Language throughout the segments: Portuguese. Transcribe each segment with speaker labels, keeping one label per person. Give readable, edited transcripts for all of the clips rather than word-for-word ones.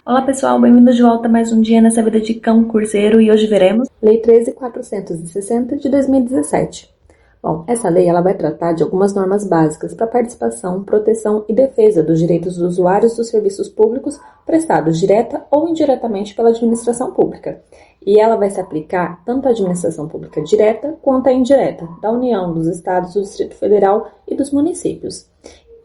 Speaker 1: Olá pessoal, bem-vindos de volta a mais um dia nessa vida de cão curseiro e hoje veremos Lei 13.460 de 2017. Bom, essa lei ela vai tratar de algumas normas básicas para participação, proteção e defesa dos direitos dos usuários dos serviços públicos prestados direta ou indiretamente pela administração pública. E ela vai se aplicar tanto à administração pública direta quanto à indireta, da União, dos Estados, do Distrito Federal e dos municípios.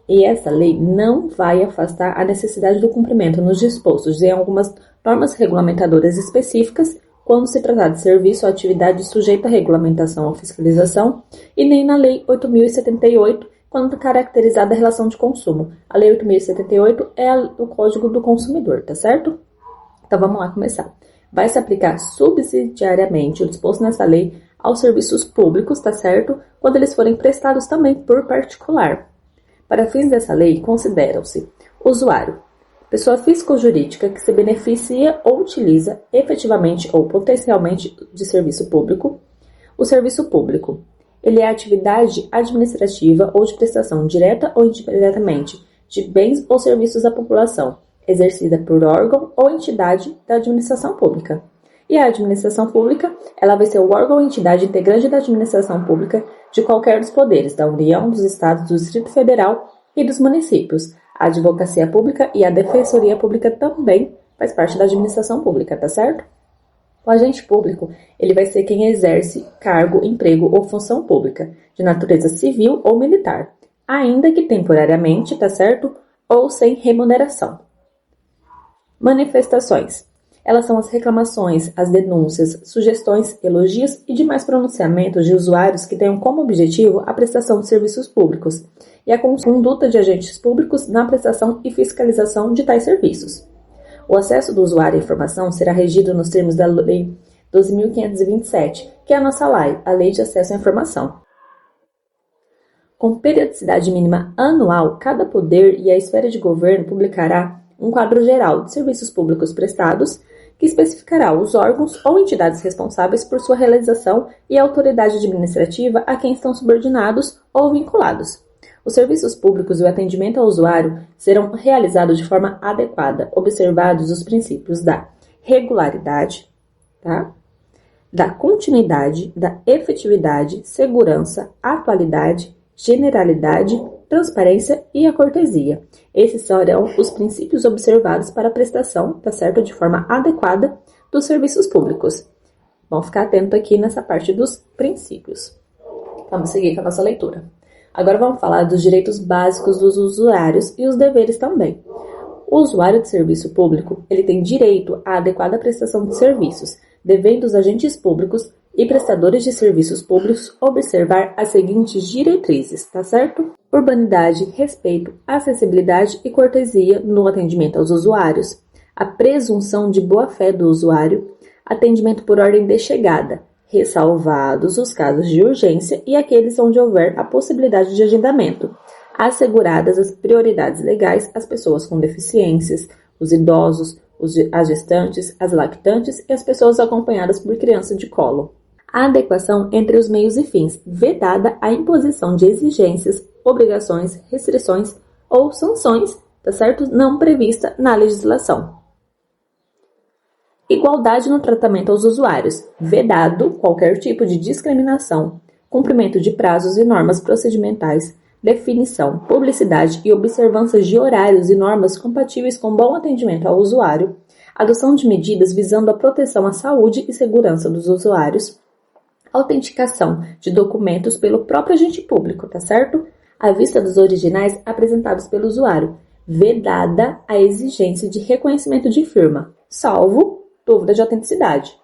Speaker 1: E essa lei não vai afastar a necessidade do cumprimento nos dispostos em algumas normas regulamentadoras específicas quando se tratar de serviço ou atividade sujeita à regulamentação ou fiscalização, e nem na Lei 8.078, quando caracterizada a relação de consumo. A Lei 8.078 é o Código do Consumidor, tá certo? Então vamos lá começar. Vai se aplicar subsidiariamente o disposto nessa lei aos serviços públicos, tá certo? Quando eles forem prestados também por particular. Para fins dessa lei, consideram-se usuário, pessoa física ou jurídica que se beneficia ou utiliza efetivamente ou potencialmente de serviço público. O serviço público, ele é atividade administrativa ou de prestação direta ou indiretamente de bens ou serviços à população, exercida por órgão ou entidade da administração pública. E a administração pública, ela vai ser o órgão ou entidade integrante da administração pública de qualquer dos poderes, da União, dos Estados, do Distrito Federal e dos municípios. A advocacia pública e a defensoria pública também faz parte da administração pública, tá certo? O agente público, ele vai ser quem exerce cargo, emprego ou função pública, de natureza civil ou militar, ainda que temporariamente, tá certo? Ou sem remuneração. Manifestações. Elas são as reclamações, as denúncias, sugestões, elogios e demais pronunciamentos de usuários que tenham como objetivo a prestação de serviços públicos e a conduta de agentes públicos na prestação e fiscalização de tais serviços. O acesso do usuário à informação será regido nos termos da Lei 12.527, que é a nossa lei, a Lei de Acesso à Informação. Com periodicidade mínima anual, cada poder e a esfera de governo publicará um quadro geral de serviços públicos prestados, que especificará os órgãos ou entidades responsáveis por sua realização e a autoridade administrativa a quem estão subordinados ou vinculados. Os serviços públicos e o atendimento ao usuário serão realizados de forma adequada, observados os princípios da regularidade, tá? Da continuidade, da efetividade, segurança, atualidade, generalidade, transparência e a cortesia. Esses serão os princípios observados para a prestação, tá certo? De forma adequada dos serviços públicos. Vamos ficar atento aqui nessa parte dos princípios. Vamos seguir com a nossa leitura. Agora vamos falar dos direitos básicos dos usuários e os deveres também. O usuário de serviço público, ele tem direito à adequada prestação de serviços, devendo os agentes públicos e prestadores de serviços públicos observar as seguintes diretrizes, tá certo? Urbanidade, respeito, acessibilidade e cortesia no atendimento aos usuários, a presunção de boa-fé do usuário, atendimento por ordem de chegada, ressalvados os casos de urgência e aqueles onde houver a possibilidade de agendamento, asseguradas as prioridades legais às pessoas com deficiências, os idosos, as gestantes, as lactantes e as pessoas acompanhadas por criança de colo. A adequação entre os meios e fins, vedada a imposição de exigências, obrigações, restrições ou sanções, tá certo? Não prevista na legislação. Igualdade no tratamento aos usuários, vedado qualquer tipo de discriminação, cumprimento de prazos e normas procedimentais, definição, publicidade e observância de horários e normas compatíveis com bom atendimento ao usuário, adoção de medidas visando a proteção à saúde e segurança dos usuários, autenticação de documentos pelo próprio agente público, tá certo? À vista dos originais apresentados pelo usuário, vedada a exigência de reconhecimento de firma, salvo dúvida de autenticidade.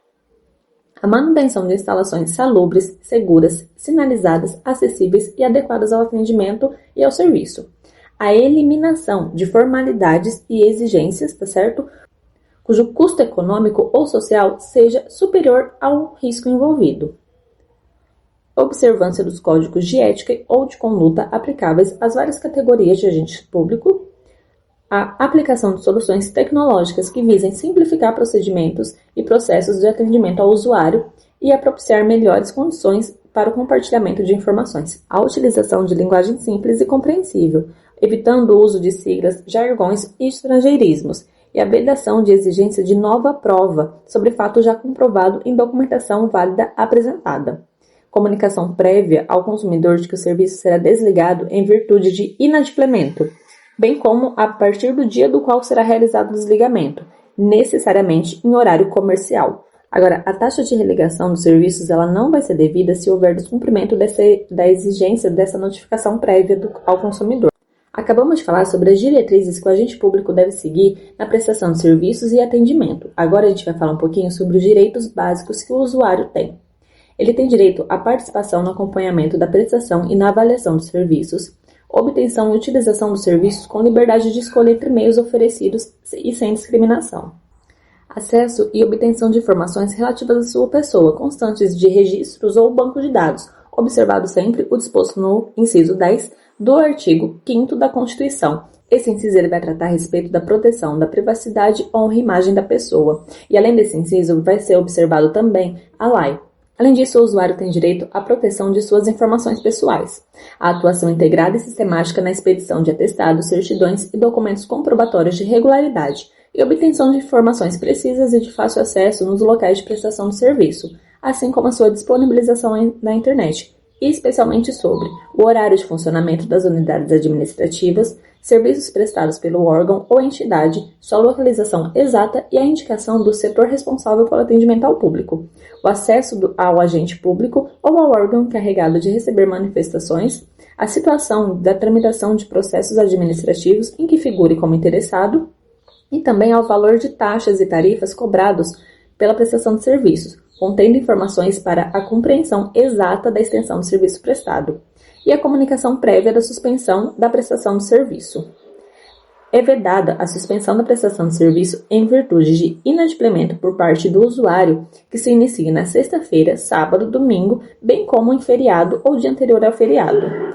Speaker 1: A manutenção de instalações salubres, seguras, sinalizadas, acessíveis e adequadas ao atendimento e ao serviço. A eliminação de formalidades e exigências, tá certo? Cujo custo econômico ou social seja superior ao risco envolvido. Observância dos códigos de ética ou de conduta aplicáveis às várias categorias de agente público, a aplicação de soluções tecnológicas que visem simplificar procedimentos e processos de atendimento ao usuário e a propiciar melhores condições para o compartilhamento de informações, a utilização de linguagem simples e compreensível, evitando o uso de siglas, jargões e estrangeirismos, e a vedação de exigência de nova prova sobre fato já comprovado em documentação válida apresentada. Comunicação prévia ao consumidor de que o serviço será desligado em virtude de inadimplemento, bem como a partir do dia do qual será realizado o desligamento, necessariamente em horário comercial. Agora, a taxa de religação dos serviços ela não vai ser devida se houver descumprimento da exigência dessa notificação prévia ao consumidor. Acabamos de falar sobre as diretrizes que o agente público deve seguir na prestação de serviços e atendimento. Agora a gente vai falar um pouquinho sobre os direitos básicos que o usuário tem. Ele tem direito à participação no acompanhamento da prestação e na avaliação dos serviços, obtenção e utilização dos serviços com liberdade de escolha entre meios oferecidos e sem discriminação. Acesso e obtenção de informações relativas à sua pessoa, constantes de registros ou banco de dados, observado sempre o disposto no inciso 10 do artigo 5º da Constituição. Esse inciso ele vai tratar a respeito da proteção da privacidade, honra e imagem da pessoa. E além desse inciso, vai ser observado também a lei. Além disso, o usuário tem direito à proteção de suas informações pessoais, a atuação integrada e sistemática na expedição de atestados, certidões e documentos comprobatórios de regularidade e obtenção de informações precisas e de fácil acesso nos locais de prestação de serviço, assim como a sua disponibilização na internet, e especialmente sobre o horário de funcionamento das unidades administrativas, serviços prestados pelo órgão ou entidade, sua localização exata e a indicação do setor responsável pelo atendimento ao público, o acesso ao agente público ou ao órgão encarregado de receber manifestações, a situação da tramitação de processos administrativos em que figure como interessado e também ao valor de taxas e tarifas cobrados pela prestação de serviços, contendo informações para a compreensão exata da extensão do serviço prestado, e a comunicação prévia da suspensão da prestação de serviço. É vedada a suspensão da prestação de serviço em virtude de inadimplemento por parte do usuário que se inicie na sexta-feira, sábado, domingo, bem como em feriado ou dia anterior ao feriado.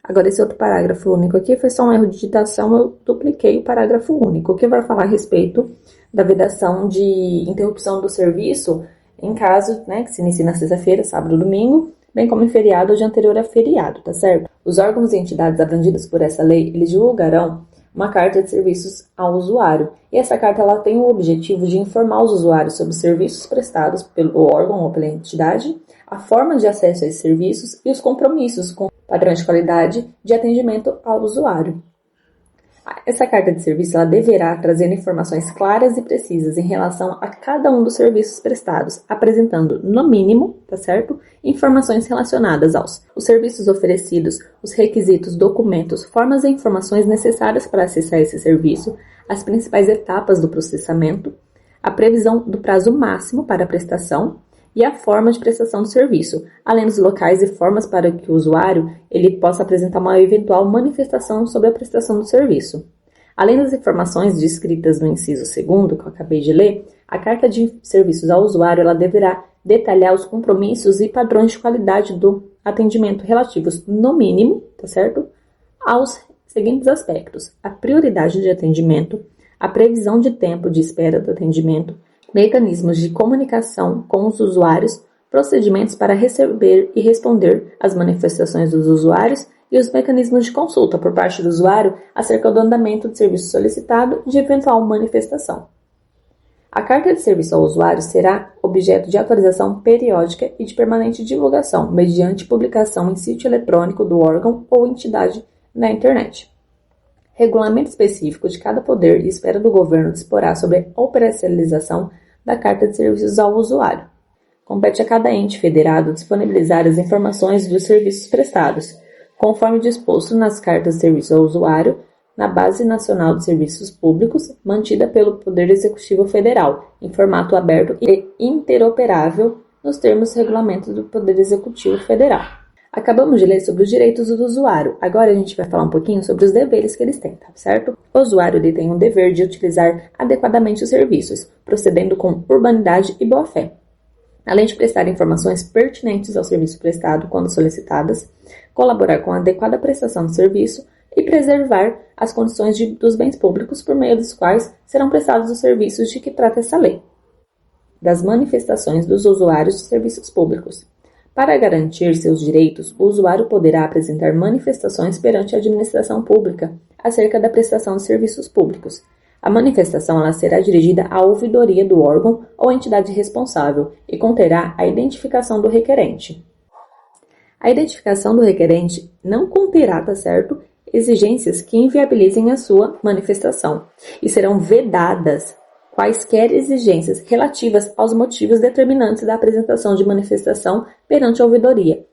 Speaker 1: Agora, esse outro parágrafo único aqui foi só um erro de digitação, eu dupliquei o parágrafo único, que vai falar a respeito da vedação de interrupção do serviço em caso, que se inicie na sexta-feira, sábado, domingo, bem como em feriado ou dia anterior a feriado, tá certo? Os órgãos e entidades abrangidos por essa lei, eles divulgarão uma carta de serviços ao usuário. E essa carta ela tem o objetivo de informar os usuários sobre os serviços prestados pelo órgão ou pela entidade, a forma de acesso a esses serviços e os compromissos com padrões de qualidade de atendimento ao usuário. Essa carta de serviço ela deverá trazer informações claras e precisas em relação a cada um dos serviços prestados, apresentando, no mínimo, tá certo? Informações relacionadas aos os serviços oferecidos, os requisitos, documentos, formas e informações necessárias para acessar esse serviço, as principais etapas do processamento, a previsão do prazo máximo para a prestação e a forma de prestação do serviço, além dos locais e formas para que o usuário ele possa apresentar uma eventual manifestação sobre a prestação do serviço. Além das informações descritas no inciso 2º, que eu acabei de ler, a carta de serviços ao usuário ela deverá detalhar os compromissos e padrões de qualidade do atendimento relativos, no mínimo, tá certo? Aos seguintes aspectos: a prioridade de atendimento, a previsão de tempo de espera do atendimento, mecanismos de comunicação com os usuários, procedimentos para receber e responder às manifestações dos usuários e os mecanismos de consulta por parte do usuário acerca do andamento de serviço solicitado e de eventual manifestação. A carta de serviço ao usuário será objeto de atualização periódica e de permanente divulgação, mediante publicação em sítio eletrônico do órgão ou entidade na internet. Regulamento específico de cada poder e esfera do governo disporá sobre a operacionalização da Carta de Serviços ao usuário. Compete a cada ente federado disponibilizar as informações dos serviços prestados, conforme disposto nas Cartas de Serviço ao Usuário, na Base Nacional de Serviços Públicos, mantida pelo Poder Executivo Federal, em formato aberto e interoperável nos termos do Regulamento do Poder Executivo Federal. Acabamos de ler sobre os direitos do usuário. Agora a gente vai falar um pouquinho sobre os deveres que eles têm, tá certo? O usuário ele tem o dever de utilizar adequadamente os serviços, procedendo com urbanidade e boa-fé, além de prestar informações pertinentes ao serviço prestado quando solicitadas, colaborar com a adequada prestação de serviço e preservar as condições dos bens públicos por meio dos quais serão prestados os serviços de que trata essa lei, das manifestações dos usuários de serviços públicos. Para garantir seus direitos, o usuário poderá apresentar manifestações perante a administração pública, acerca da prestação de serviços públicos. A manifestação ela será dirigida à ouvidoria do órgão ou entidade responsável e conterá a identificação do requerente. A identificação do requerente não conterá, tá certo, exigências que inviabilizem a sua manifestação e serão vedadas quaisquer exigências relativas aos motivos determinantes da apresentação de manifestação perante a ouvidoria.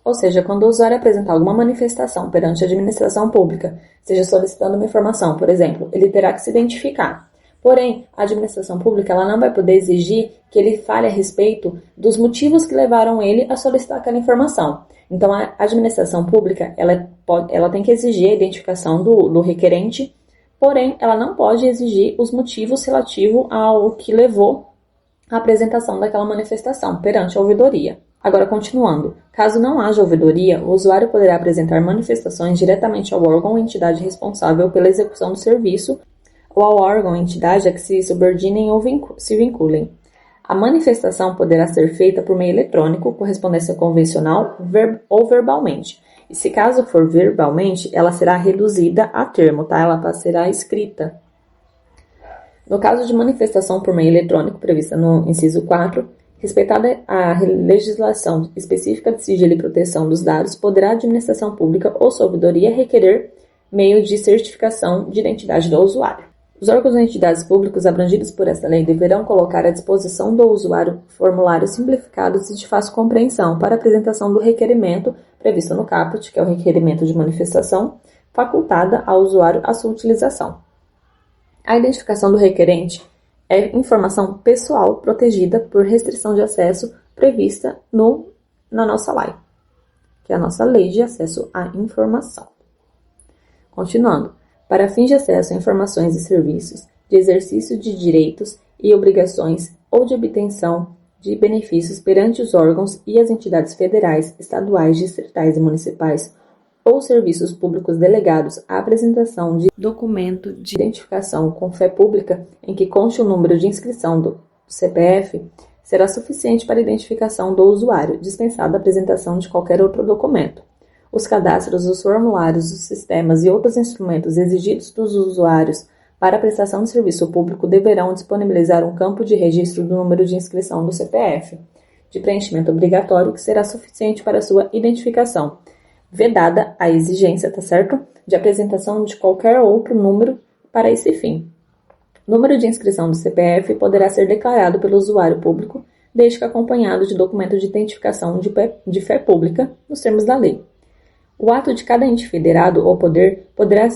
Speaker 1: Ou seja, quando o usuário apresentar alguma manifestação perante a administração pública, seja solicitando uma informação, por exemplo, ele terá que se identificar. Porém, a administração pública ela não vai poder exigir que ele fale a respeito dos motivos que levaram ele a solicitar aquela informação. Então, a administração pública ela tem que exigir a identificação do requerente, porém, ela não pode exigir os motivos relativos ao que levou à apresentação daquela manifestação perante a ouvidoria. Agora, continuando, caso não haja ouvidoria, o usuário poderá apresentar manifestações diretamente ao órgão ou entidade responsável pela execução do serviço ou ao órgão ou entidade a que se subordinem ou se vinculem. A manifestação poderá ser feita por meio eletrônico, correspondência convencional ou verbalmente. E se caso for verbalmente, ela será reduzida a termo, tá? Ela será escrita. No caso de manifestação por meio eletrônico, prevista no inciso 4, respeitada a legislação específica de sigilo e proteção dos dados, poderá a administração pública ou sua ouvidoria requerer meio de certificação de identidade do usuário. Os órgãos ou entidades públicos abrangidos por esta lei deverão colocar à disposição do usuário formulários simplificados e de fácil compreensão para apresentação do requerimento previsto no caput, que é o requerimento de manifestação, facultada ao usuário a sua utilização. A identificação do requerente é informação pessoal protegida por restrição de acesso prevista na nossa lei, que é a nossa Lei de Acesso à Informação. Continuando, para fins de acesso a informações e serviços, de exercício de direitos e obrigações ou de obtenção de benefícios perante os órgãos e as entidades federais, estaduais, distritais e municipais, ou serviços públicos delegados à apresentação de documento de identificação com fé pública em que conste o número de inscrição do CPF, será suficiente para a identificação do usuário, dispensada a apresentação de qualquer outro documento. Os cadastros, os formulários, os sistemas e outros instrumentos exigidos dos usuários para a prestação de serviço público deverão disponibilizar um campo de registro do número de inscrição do CPF, de preenchimento obrigatório, que será suficiente para sua identificação, vedada a exigência, tá certo?, de apresentação de qualquer outro número para esse fim. O número de inscrição do CPF poderá ser declarado pelo usuário público, desde que acompanhado de documento de identificação de fé pública, nos termos da lei. O ato de cada ente federado ou poder poderá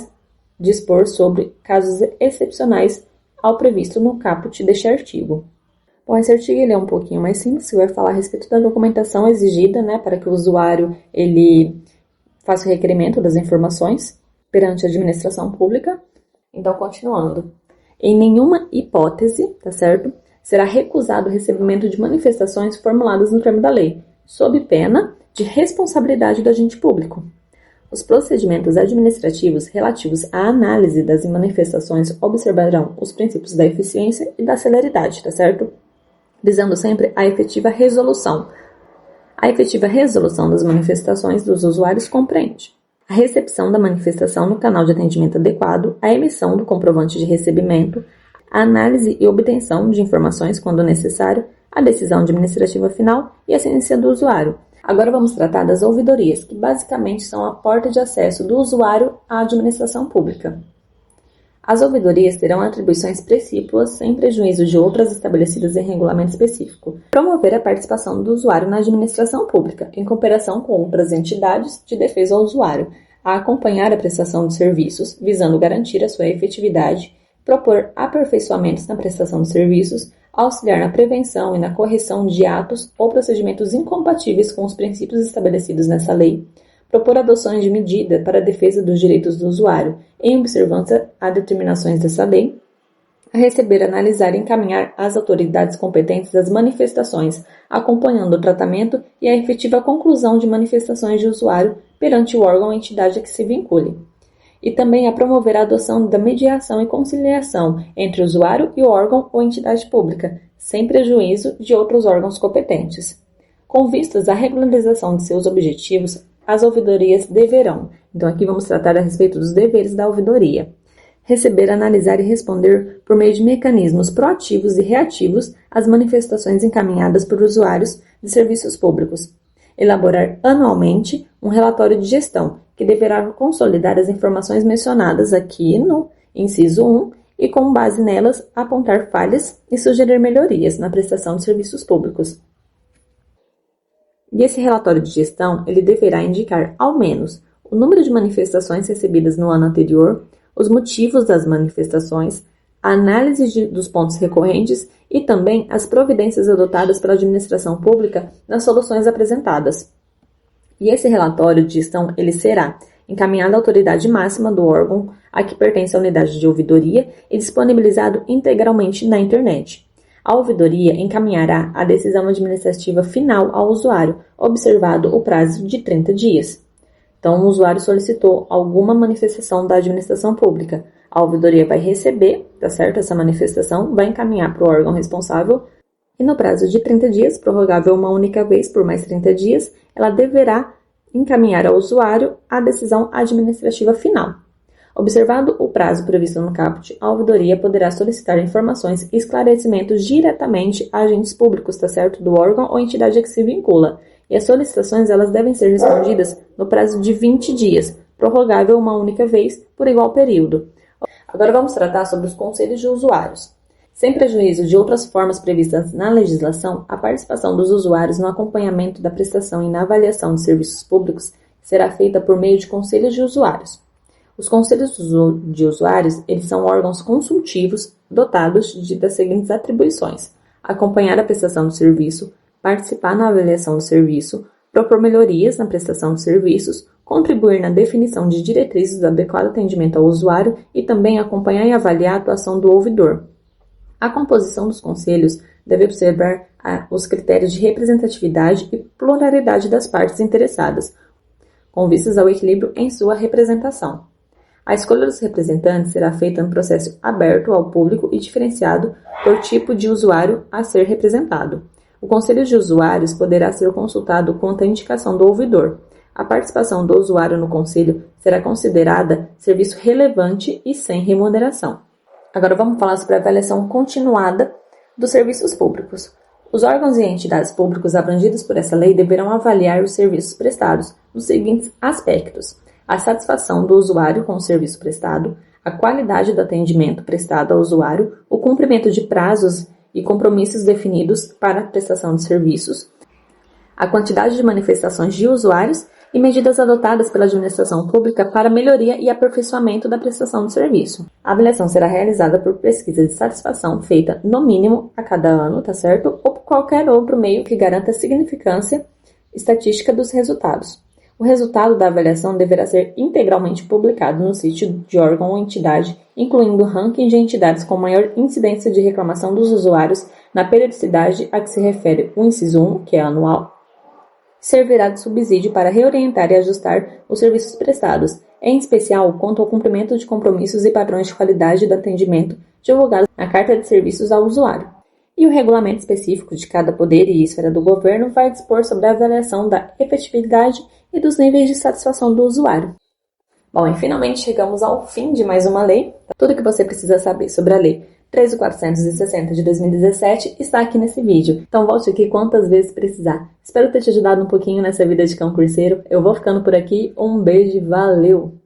Speaker 1: dispor sobre casos excepcionais ao previsto no caput deste artigo. Bom, esse artigo ele é um pouquinho mais simples, vai falar a respeito da documentação exigida, né, para que o usuário ele faça o requerimento das informações perante a administração pública. Então, continuando. Em nenhuma hipótese, tá certo, será recusado o recebimento de manifestações formuladas no termo da lei, sob pena de responsabilidade do agente público. Os procedimentos administrativos relativos à análise das manifestações observarão os princípios da eficiência e da celeridade, tá certo? Visando sempre a efetiva resolução. A efetiva resolução das manifestações dos usuários compreende a recepção da manifestação no canal de atendimento adequado, a emissão do comprovante de recebimento, a análise e obtenção de informações quando necessário, a decisão administrativa final e a ciência do usuário. Agora vamos tratar das ouvidorias, que basicamente são a porta de acesso do usuário à administração pública. As ouvidorias terão atribuições precípuas, sem prejuízo de outras estabelecidas em regulamento específico. Promover a participação do usuário na administração pública, em cooperação com outras entidades de defesa ao usuário, a acompanhar a prestação de serviços, visando garantir a sua efetividade, propor aperfeiçoamentos na prestação de serviços, auxiliar na prevenção e na correção de atos ou procedimentos incompatíveis com os princípios estabelecidos nessa lei, propor adoções de medida para a defesa dos direitos do usuário, em observância a determinações dessa lei, a receber, analisar e encaminhar às autoridades competentes as manifestações, acompanhando o tratamento e a efetiva conclusão de manifestações de usuário perante o órgão ou entidade a que se vincule. E também a promover a adoção da mediação e conciliação entre o usuário e o órgão ou entidade pública, sem prejuízo de outros órgãos competentes. Com vistas à regularização de seus objetivos, as ouvidorias deverão. Então aqui vamos tratar a respeito dos deveres da ouvidoria. Receber, analisar e responder por meio de mecanismos proativos e reativos às manifestações encaminhadas por usuários de serviços públicos. Elaborar anualmente um relatório de gestão, que deverá consolidar as informações mencionadas aqui no inciso 1 e, com base nelas, apontar falhas e sugerir melhorias na prestação de serviços públicos. E esse relatório de gestão, ele deverá indicar, ao menos, o número de manifestações recebidas no ano anterior, os motivos das manifestações, a análise dos pontos recorrentes e também as providências adotadas pela administração pública nas soluções apresentadas. E esse relatório de gestão, ele será encaminhado à autoridade máxima do órgão a que pertence a unidade de ouvidoria e disponibilizado integralmente na internet. A ouvidoria encaminhará a decisão administrativa final ao usuário, observado o prazo de 30 dias. Então, o usuário solicitou alguma manifestação da administração pública. A ouvidoria vai receber, tá certo, essa manifestação, vai encaminhar para o órgão responsável e no prazo de 30 dias, prorrogável uma única vez por mais 30 dias, ela deverá encaminhar ao usuário a decisão administrativa final. Observado o prazo previsto no caput, a ouvidoria poderá solicitar informações e esclarecimentos diretamente a agentes públicos, tá certo, do órgão ou entidade a que se vincula. E as solicitações elas devem ser respondidas no prazo de 20 dias, prorrogável uma única vez por igual período. Agora vamos tratar sobre os conselhos de usuários. Sem prejuízo de outras formas previstas na legislação, a participação dos usuários no acompanhamento da prestação e na avaliação de serviços públicos será feita por meio de conselhos de usuários. Os conselhos de usuários, eles são órgãos consultivos dotados das seguintes atribuições: acompanhar a prestação do serviço, participar na avaliação do serviço, propor melhorias na prestação de serviços, contribuir na definição de diretrizes do adequado atendimento ao usuário e também acompanhar e avaliar a atuação do ouvidor. A composição dos conselhos deve observar os critérios de representatividade e pluralidade das partes interessadas, com vistas ao equilíbrio em sua representação. A escolha dos representantes será feita em processo aberto ao público e diferenciado por tipo de usuário a ser representado. O Conselho de Usuários poderá ser consultado quanto à indicação do ouvidor. A participação do usuário no conselho será considerada serviço relevante e sem remuneração. Agora vamos falar sobre a avaliação continuada dos serviços públicos. Os órgãos e entidades públicos abrangidos por essa lei deverão avaliar os serviços prestados nos seguintes aspectos: a satisfação do usuário com o serviço prestado, a qualidade do atendimento prestado ao usuário, o cumprimento de prazos e compromissos definidos para a prestação de serviços, a quantidade de manifestações de usuários e medidas adotadas pela administração pública para melhoria e aperfeiçoamento da prestação de serviço. A avaliação será realizada por pesquisa de satisfação feita no mínimo a cada ano, tá certo? Ou por qualquer outro meio que garanta a significância estatística dos resultados. O resultado da avaliação deverá ser integralmente publicado no sítio de órgão ou entidade, incluindo o ranking de entidades com maior incidência de reclamação dos usuários na periodicidade a que se refere o inciso 1, que é anual, servirá de subsídio para reorientar e ajustar os serviços prestados, em especial quanto ao cumprimento de compromissos e padrões de qualidade do atendimento divulgados na Carta de Serviços ao Usuário. E o regulamento específico de cada poder e esfera do governo vai dispor sobre a avaliação da efetividade e dos níveis de satisfação do usuário. Bom, e finalmente chegamos ao fim de mais uma lei. Tudo que você precisa saber sobre a Lei 13.460 de 2017 está aqui nesse vídeo, então volte aqui quantas vezes precisar. Espero ter te ajudado um pouquinho nessa vida de concurseiro. Eu vou ficando por aqui, um beijo e valeu!